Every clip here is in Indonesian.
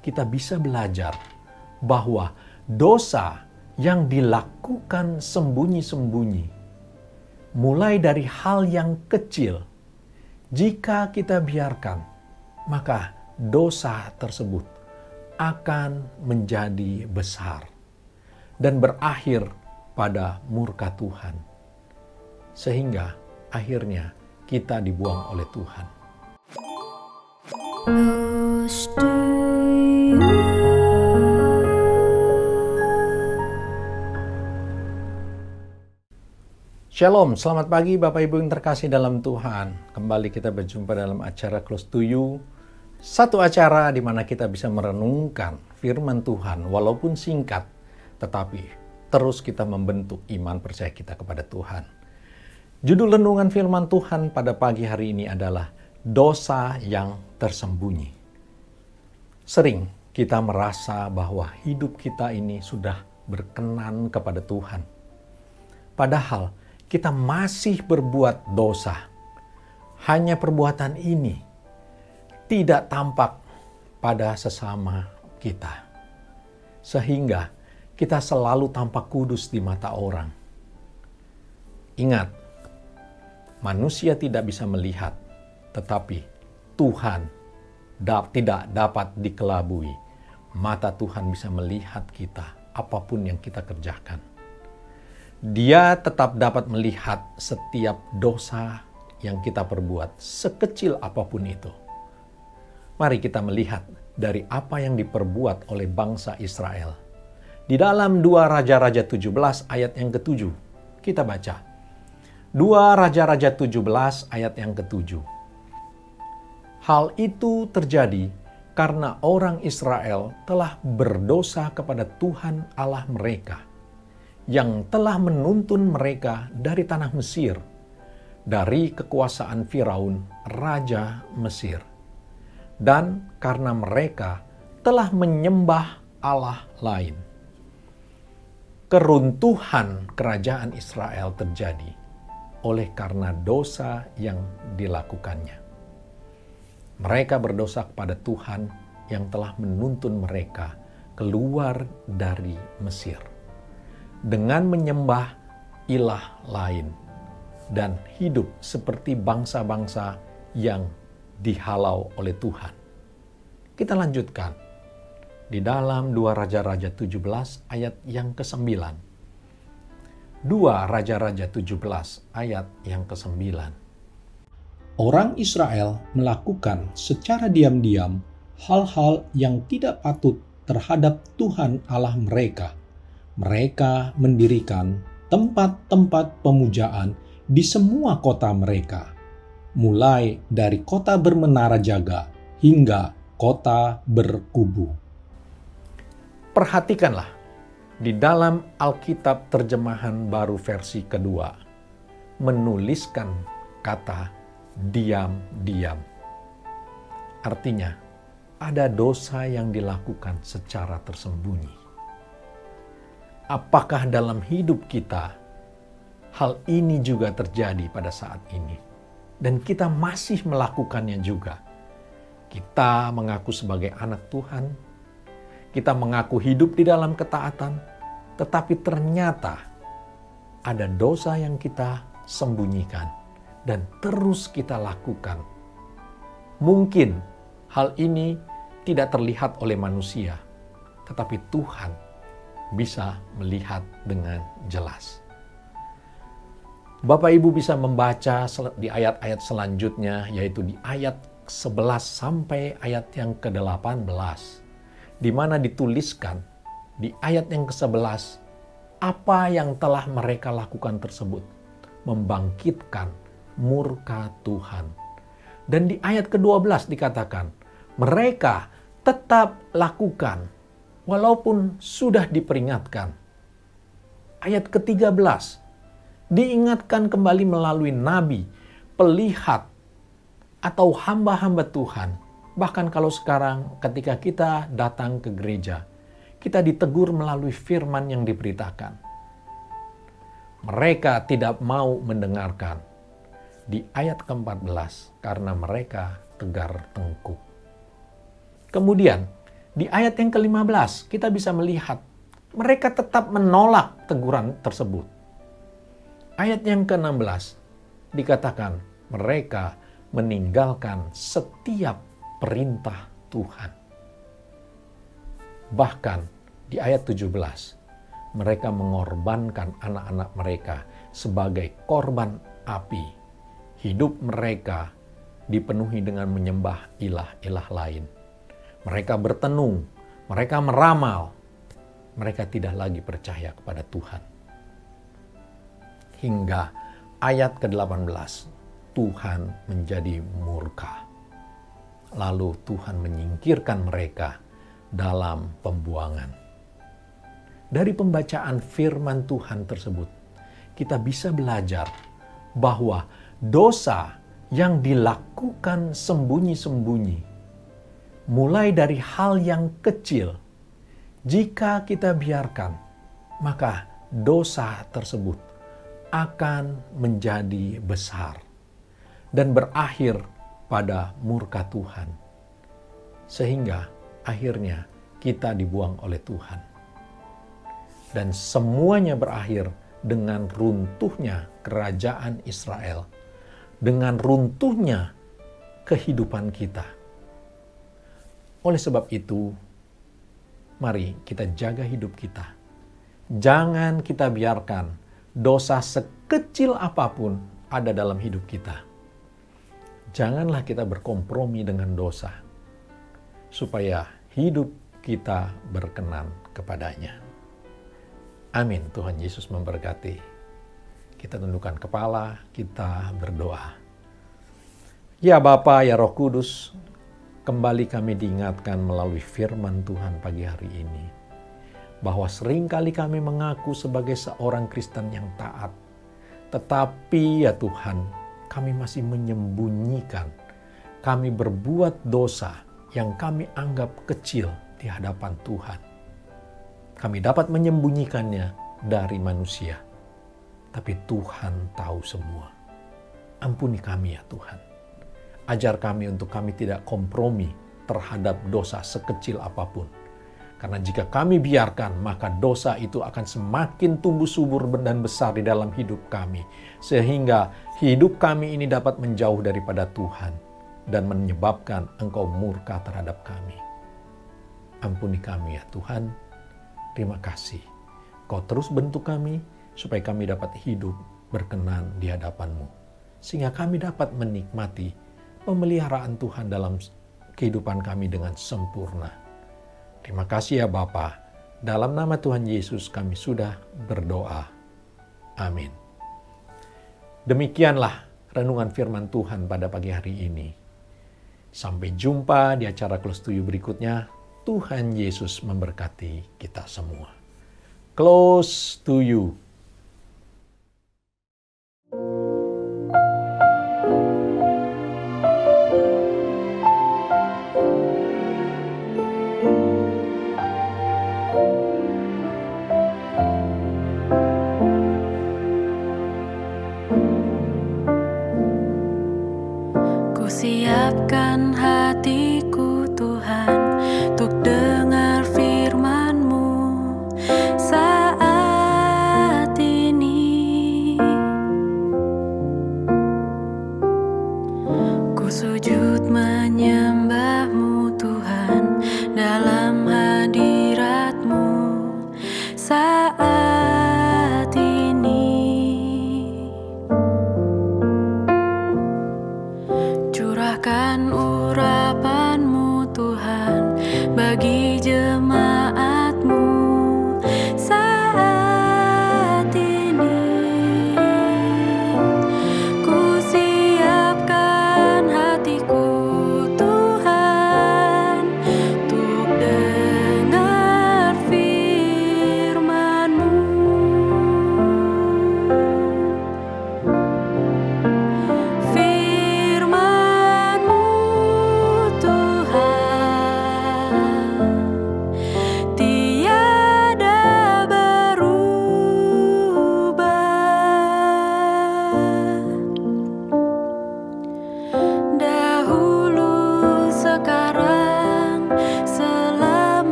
kita bisa belajar bahwa dosa yang dilakukan sembunyi-sembunyi, mulai dari hal yang kecil, jika kita biarkan, maka dosa tersebut akan menjadi besar dan berakhir pada murka Tuhan, sehingga akhirnya kita dibuang oleh Tuhan. Shalom, selamat pagi Bapak Ibu yang terkasih dalam Tuhan. Kembali kita berjumpa dalam acara Close to You. Satu acara di mana kita bisa merenungkan firman Tuhan walaupun singkat, tetapi terus kita membentuk iman percaya kita kepada Tuhan. Judul renungan firman Tuhan pada pagi hari ini adalah dosa yang tersembunyi. Sering kita merasa bahwa hidup kita ini sudah berkenan kepada Tuhan. Padahal kita masih berbuat dosa. Hanya perbuatan ini tidak tampak pada sesama kita. Sehingga kita selalu tampak kudus di mata orang. Ingat, manusia tidak bisa melihat, tetapi Tuhan tidak dapat dikelabui. Mata Tuhan bisa melihat kita, apapun yang kita kerjakan. Dia tetap dapat melihat setiap dosa yang kita perbuat, sekecil apapun itu. Mari kita melihat dari apa yang diperbuat oleh bangsa Israel. Di dalam 2 Raja-Raja 17 ayat yang ke-7, kita baca. 2 Raja-Raja 17 ayat yang ke-7. Hal itu terjadi karena orang Israel telah berdosa kepada Tuhan Allah mereka, yang telah menuntun mereka dari tanah Mesir, dari kekuasaan Firaun, Raja Mesir. Dan karena mereka telah menyembah Allah lain. Keruntuhan kerajaan Israel terjadi oleh karena dosa yang dilakukannya. Mereka berdosa kepada Tuhan yang telah menuntun mereka keluar dari Mesir, dengan menyembah ilah lain dan hidup seperti bangsa-bangsa yang dihalau oleh Tuhan. Kita lanjutkan di dalam 2 Raja-Raja 17 ayat yang ke-9. 2 Raja-Raja 17 ayat yang ke-9. Orang Israel melakukan secara diam-diam hal-hal yang tidak patut terhadap Tuhan Allah mereka. Mereka mendirikan tempat-tempat pemujaan di semua kota mereka, mulai dari kota bermenara jaga hingga kota berkubu. Perhatikanlah, di dalam Alkitab terjemahan baru versi kedua, menuliskan kata diam-diam. Artinya, ada dosa yang dilakukan secara tersembunyi. Apakah dalam hidup kita hal ini juga terjadi pada saat ini? Dan kita masih melakukannya juga. Kita mengaku sebagai anak Tuhan, kita mengaku hidup di dalam ketaatan, tetapi ternyata ada dosa yang kita sembunyikan dan terus kita lakukan. Mungkin hal ini tidak terlihat oleh manusia, tetapi Tuhan bisa melihat dengan jelas. Bapak Ibu bisa membaca di ayat-ayat selanjutnya, yaitu di ayat 11 sampai ayat yang ke-18, di mana dituliskan di ayat yang ke-11 apa yang telah mereka lakukan tersebut membangkitkan murka Tuhan. Dan di ayat ke-12 dikatakan, mereka tetap lakukan walaupun sudah diperingatkan. Ayat ke-13 diingatkan kembali melalui nabi, pelihat, atau hamba-hamba Tuhan. Bahkan kalau sekarang ketika kita datang ke gereja, kita ditegur melalui firman yang diberitakan. Mereka tidak mau mendengarkan. Di ayat ke-14, karena mereka tegar tengkuk. Kemudian, Di ayat yang ke-15 kita bisa melihat mereka tetap menolak teguran tersebut. Ayat yang ke-16 dikatakan mereka meninggalkan setiap perintah Tuhan. Bahkan di ayat 17 mereka mengorbankan anak-anak mereka sebagai korban api. Hidup mereka dipenuhi dengan menyembah ilah-ilah lain. Mereka bertenung, mereka meramal, mereka tidak lagi percaya kepada Tuhan. Hingga ayat ke-18, Tuhan menjadi murka. Lalu Tuhan menyingkirkan mereka dalam pembuangan. Dari pembacaan firman Tuhan tersebut, kita bisa belajar bahwa dosa yang dilakukan sembunyi-sembunyi, mulai dari hal yang kecil, jika kita biarkan, maka dosa tersebut akan menjadi besar dan berakhir pada murka Tuhan. Sehingga akhirnya kita dibuang oleh Tuhan. Dan semuanya berakhir dengan runtuhnya kerajaan Israel, dengan runtuhnya kehidupan kita. Oleh sebab itu, mari kita jaga hidup kita. Jangan kita biarkan dosa sekecil apapun ada dalam hidup kita. Janganlah kita berkompromi dengan dosa, supaya hidup kita berkenan kepadanya. Amin. Tuhan Yesus memberkati. Kita tundukkan kepala, kita berdoa. Ya Bapa, ya Roh Kudus, kembali kami diingatkan melalui firman Tuhan pagi hari ini, bahwa seringkali kami mengaku sebagai seorang Kristen yang taat, tetapi ya Tuhan, kami masih menyembunyikan, kami berbuat dosa yang kami anggap kecil di hadapan Tuhan. Kami dapat menyembunyikannya dari manusia, tapi Tuhan tahu semua. Ampuni kami ya Tuhan. Ajar kami untuk kami tidak kompromi terhadap dosa sekecil apapun. Karena jika kami biarkan, maka dosa itu akan semakin tumbuh subur dan besar di dalam hidup kami. Sehingga hidup kami ini dapat menjauh daripada Tuhan dan menyebabkan Engkau murka terhadap kami. Ampuni kami ya Tuhan. Terima kasih. Kau terus bentuk kami supaya kami dapat hidup berkenan di hadapan-Mu. Sehingga kami dapat menikmati pemeliharaan Tuhan dalam kehidupan kami dengan sempurna. Terima kasih ya Bapa. Dalam nama Tuhan Yesus kami sudah berdoa. Amin. Demikianlah renungan firman Tuhan pada pagi hari ini. Sampai jumpa di acara Close to You berikutnya. Tuhan Yesus memberkati kita semua. Close to You. Siapkan hatiku Tuhan untuk dengar firman-Mu saat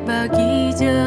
bagi jemaat